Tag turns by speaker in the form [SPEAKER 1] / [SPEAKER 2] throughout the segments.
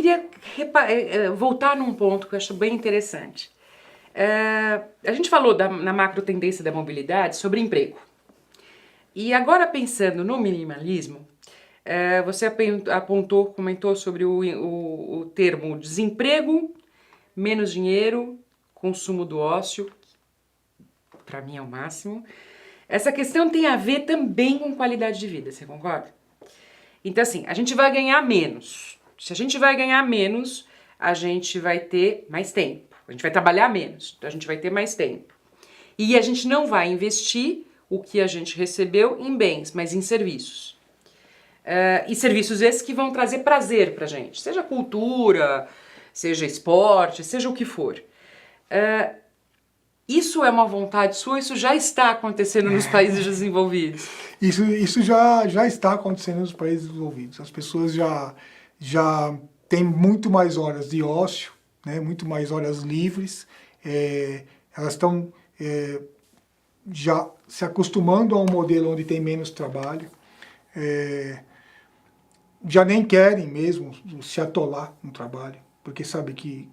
[SPEAKER 1] queria voltar num ponto que eu acho bem interessante. A gente falou na macro tendência da mobilidade sobre emprego. E agora pensando no minimalismo, você comentou sobre o termo desemprego, menos dinheiro, consumo do ócio, para mim é o máximo. Essa questão tem a ver também com qualidade de vida, você concorda? Então assim, a gente vai ganhar menos. Se a gente vai ganhar menos, a gente vai ter mais tempo. A gente vai trabalhar menos, então a gente vai ter mais tempo. E a gente não vai investir o que a gente recebeu em bens, mas em serviços. E serviços esses que vão trazer prazer pra gente, seja cultura, seja esporte, seja o que for. Isso é uma vontade sua? Isso já está acontecendo nos países desenvolvidos?
[SPEAKER 2] Isso já está acontecendo nos países desenvolvidos. As pessoas já têm muito mais horas de ócio, né, muito mais horas livres. Elas estão já se acostumando a um modelo onde tem menos trabalho. Já nem querem mesmo se atolar no trabalho, porque sabe que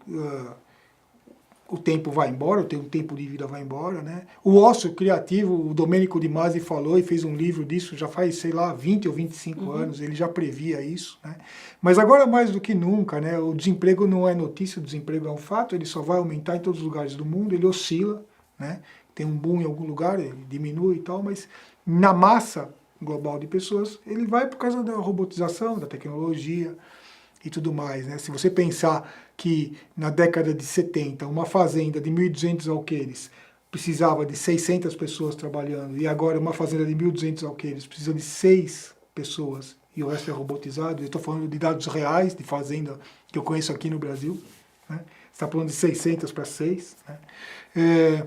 [SPEAKER 2] o tempo vai embora, o tempo de vida vai embora, né? O ócio criativo, o Domenico De Masi falou e fez um livro disso já faz, sei lá, 20 ou 25 anos, ele já previa isso, né? Mas agora mais do que nunca, né? O desemprego não é notícia, o desemprego é um fato, ele só vai aumentar em todos os lugares do mundo, ele oscila, né? Tem um boom em algum lugar, ele diminui e tal, mas na massa global de pessoas, ele vai por causa da robotização, da tecnologia e tudo mais, né? Se você pensar que na década de 70, uma fazenda de 1.200 alqueires precisava de 600 pessoas trabalhando, e agora uma fazenda de 1.200 alqueires precisa de 6 pessoas, e o resto é robotizado. Eu estou falando de dados reais de fazenda que eu conheço aqui no Brasil, né? Você está falando de 600 para 6, né?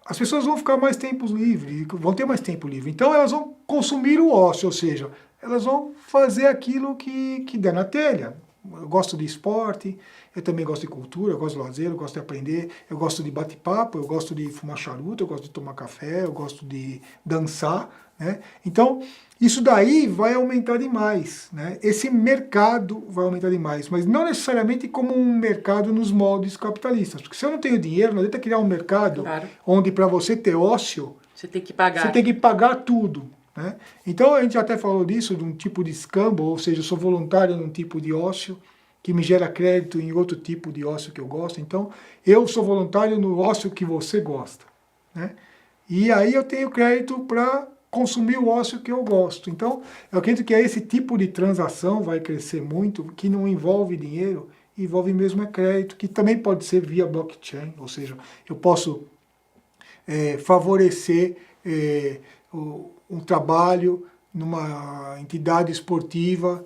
[SPEAKER 2] As pessoas vão ficar mais tempo livre, vão ter mais tempo livre. Então elas vão consumir o ócio, ou seja, elas vão fazer aquilo que der na telha. Eu gosto de esporte, eu também gosto de cultura, eu gosto de lazer, eu gosto de aprender, eu gosto de bate-papo, eu gosto de fumar charuto, eu gosto de tomar café, eu gosto de dançar, né? Então, isso daí vai aumentar demais, né? Esse mercado vai aumentar demais, mas não necessariamente como um mercado nos moldes capitalistas, porque se eu não tenho dinheiro, não adianta criar um mercado onde para você ter ócio,
[SPEAKER 1] você tem que pagar.
[SPEAKER 2] Você tem que pagar tudo, né? Então a gente até falou disso, de um tipo de escambo, ou seja, eu sou voluntário num tipo de ócio, que me gera crédito em outro tipo de ócio que eu gosto. Então, eu sou voluntário no ócio que você gosta, né? E aí eu tenho crédito para consumir o ócio que eu gosto. Então, eu acredito que esse tipo de transação vai crescer muito, que não envolve dinheiro, envolve mesmo crédito, que também pode ser via blockchain, ou seja, eu posso favorecer um trabalho numa entidade esportiva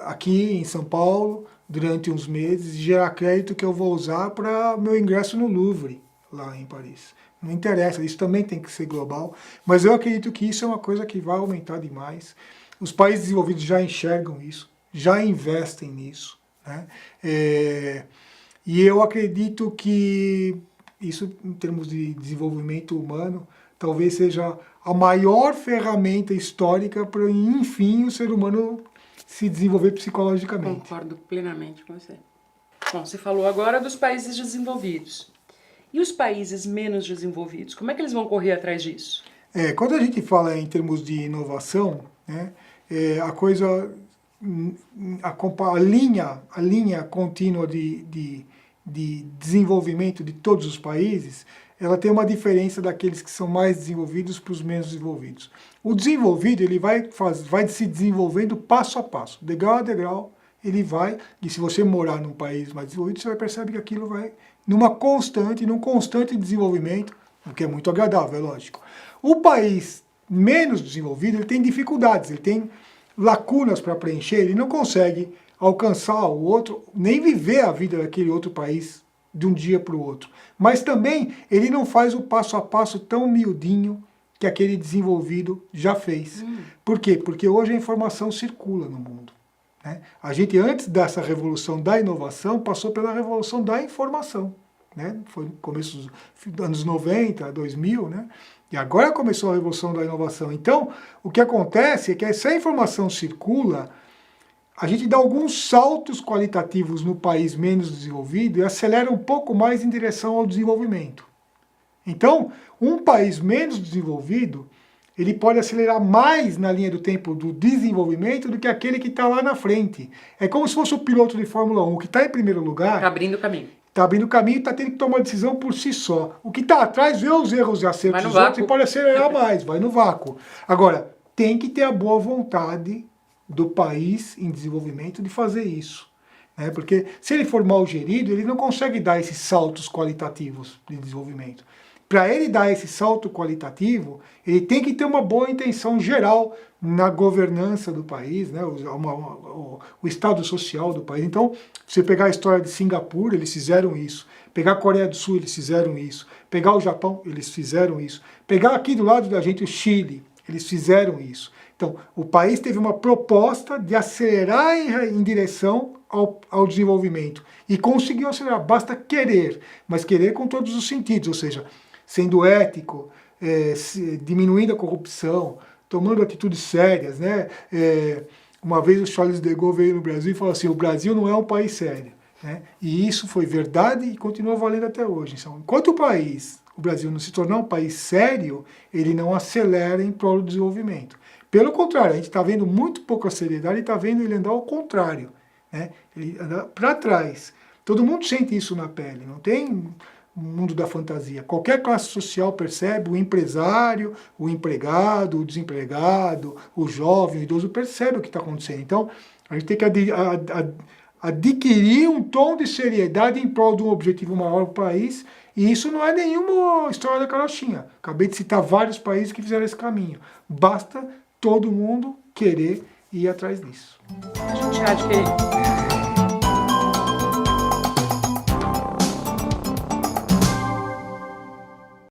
[SPEAKER 2] aqui em São Paulo durante uns meses e gerar crédito que eu vou usar para meu ingresso no Louvre, lá em Paris. Não interessa, isso também tem que ser global, mas eu acredito que isso é uma coisa que vai aumentar demais. Os países desenvolvidos já enxergam isso, já investem nisso, né? E eu acredito que isso, em termos de desenvolvimento humano, talvez seja a maior ferramenta histórica para, enfim, o ser humano se desenvolver psicologicamente.
[SPEAKER 1] Concordo plenamente com você. Bom, você falou agora dos países desenvolvidos. E os países menos desenvolvidos, como é que eles vão correr atrás disso?
[SPEAKER 2] Quando a gente fala em termos de inovação, né, a coisa, a linha contínua de desenvolvimento de todos os países, ela tem uma diferença daqueles que são mais desenvolvidos para os menos desenvolvidos. O desenvolvido, ele vai se desenvolvendo passo a passo, degrau a degrau, ele vai, e se você morar num país mais desenvolvido, você vai perceber que aquilo vai num constante desenvolvimento, o que é muito agradável, é lógico. O país menos desenvolvido, ele tem dificuldades, ele tem lacunas para preencher, ele não consegue alcançar o outro, nem viver a vida daquele outro país de um dia para o outro. Mas também ele não faz o passo a passo tão miudinho que aquele desenvolvido já fez. Por quê? Porque hoje a informação circula no mundo, né? A gente, antes dessa revolução da inovação, passou pela revolução da informação, né? Foi no começo dos anos 90, 2000, né? E agora começou a revolução da inovação. Então, o que acontece é que se a informação circula, a gente dá alguns saltos qualitativos no país menos desenvolvido e acelera um pouco mais em direção ao desenvolvimento. Então, um país menos desenvolvido, ele pode acelerar mais na linha do tempo do desenvolvimento do que aquele que está lá na frente. É como se fosse o piloto de Fórmula 1, que está em primeiro lugar.
[SPEAKER 1] Está abrindo o caminho.
[SPEAKER 2] Está abrindo o caminho e está tendo que tomar decisão por si só. O que está atrás vê os erros e acertos dos outros e pode acelerar mais, vai no vácuo. Agora, tem que ter a boa vontade do país em desenvolvimento de fazer isso. Né? Porque se ele for mal gerido, ele não consegue dar esses saltos qualitativos de desenvolvimento. Para ele dar esse salto qualitativo, ele tem que ter uma boa intenção geral na governança do país, né? o estado social do país. Então, você pegar a história de Singapura, eles fizeram isso. Pegar a Coreia do Sul, eles fizeram isso. Pegar o Japão, eles fizeram isso. Pegar aqui do lado da gente o Chile, eles fizeram isso. Então, o país teve uma proposta de acelerar em direção ao desenvolvimento. E conseguiu acelerar, basta querer, mas querer com todos os sentidos, ou seja, sendo ético, diminuindo a corrupção, tomando atitudes sérias. Né? Uma vez o Charles de Gaulle veio no Brasil e falou assim, o Brasil não é um país sério. Né? E isso foi verdade e continua valendo até hoje. Então, enquanto o Brasil não se tornar um país sério, ele não acelera em prol do desenvolvimento. Pelo contrário, a gente está vendo muito pouca seriedade e está vendo ele andar ao contrário. Né? Ele anda para trás. Todo mundo sente isso na pele, não tem mundo da fantasia. Qualquer classe social percebe, o empresário, o empregado, o desempregado, o jovem, o idoso, percebe o que está acontecendo. Então, a gente tem que adquirir um tom de seriedade em prol de um objetivo maior para o país, e isso não é nenhuma história da carochinha. Acabei de citar vários países que fizeram esse caminho. Basta todo mundo querer ir atrás disso.
[SPEAKER 1] A gente acha que